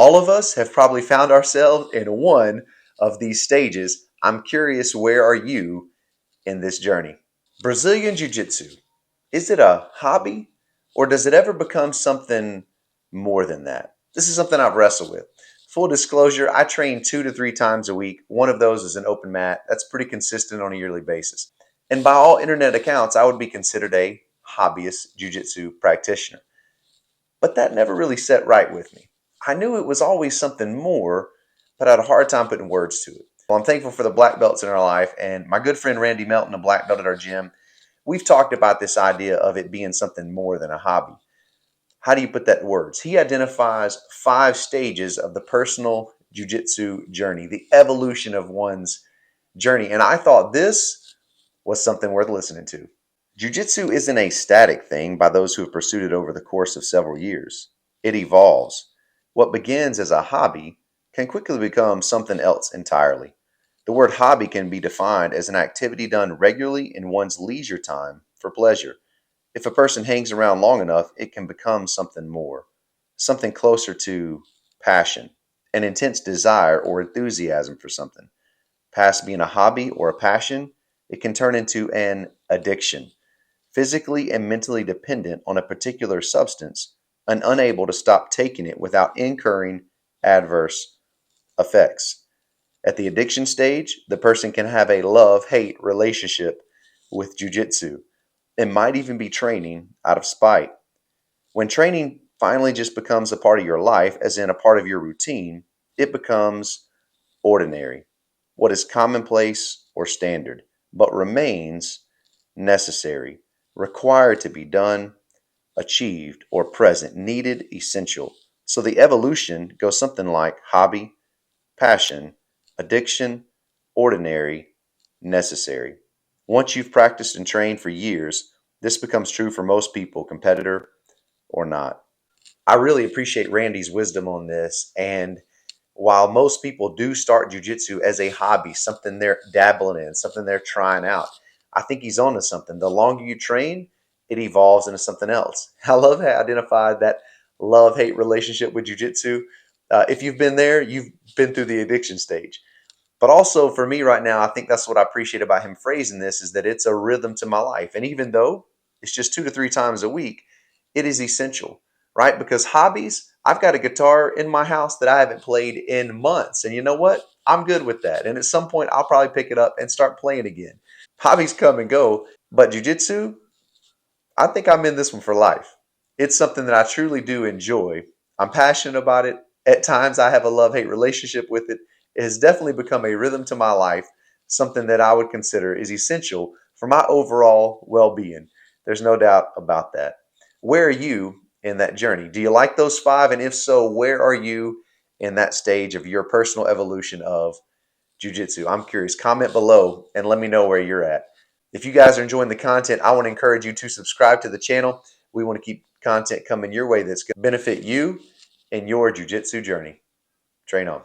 All of us have probably found ourselves in one of these stages. I'm curious, where are you in this journey? Brazilian Jiu Jitsu, is it a hobby or does it ever become something more than that? This is something I've wrestled with. Full disclosure, I train 2 to 3 times a week. One of those is an open mat. That's pretty consistent on a yearly basis. And by all internet accounts, I would be considered a hobbyist jiu-jitsu practitioner. But that never really set right with me. I knew it was always something more, but I had a hard time putting words to it. Well, I'm thankful for the black belts in our life, and my good friend Randy Melton, a black belt at our gym, we've talked about this idea of it being something more than a hobby. How do you put that in words? He identifies 5 stages of the personal jiu-jitsu journey, the evolution of one's journey. And I thought this was something worth listening to. Jiu-jitsu isn't a static thing by those who have pursued it over the course of several years. It evolves. What begins as a hobby can quickly become something else entirely. The word hobby can be defined as an activity done regularly in one's leisure time for pleasure. If a person hangs around long enough, it can become something more, something closer to passion, an intense desire or enthusiasm for something. Past being a hobby or a passion, it can turn into an addiction, physically and mentally dependent on a particular substance and unable to stop taking it without incurring adverse effects. At the addiction stage, the person can have a love-hate relationship with jiu-jitsu. It might even be training out of spite. When training finally just becomes a part of your life, as in a part of your routine, it becomes ordinary, what is commonplace or standard, but remains necessary, required to be done, achieved, or present, needed, essential. So the evolution goes something like hobby, passion, addiction, ordinary, necessary. Once you've practiced and trained for years, this becomes true for most people, competitor or not. I really appreciate Randy's wisdom on this. And while most people do start jujitsu as a hobby, something they're dabbling in, something they're trying out, I think he's onto something. The longer you train, it evolves into something else. I love how I identified that love-hate relationship with jujitsu. If you've been there, you've been through the addiction stage. But also for me right now, I think that's what I appreciate about him phrasing this, is that it's a rhythm to my life. And even though it's just 2 to 3 times a week, it is essential, right? Because hobbies, I've got a guitar in my house that I haven't played in months. And you know what? I'm good with that. And at some point, I'll probably pick it up and start playing again. Hobbies come and go, but jujitsu, I think I'm in this one for life. It's something that I truly do enjoy. I'm passionate about it. At times, I have a love-hate relationship with it. It has definitely become a rhythm to my life, something that I would consider is essential for my overall well-being. There's no doubt about that. Where are you in that journey? Do you like those 5? And if so, where are you in that stage of your personal evolution of jiu-jitsu? I'm curious. Comment below and let me know where you're at. If you guys are enjoying the content, I want to encourage you to subscribe to the channel. We want to keep content coming your way that's going to benefit you in your jiu-jitsu journey. Train on.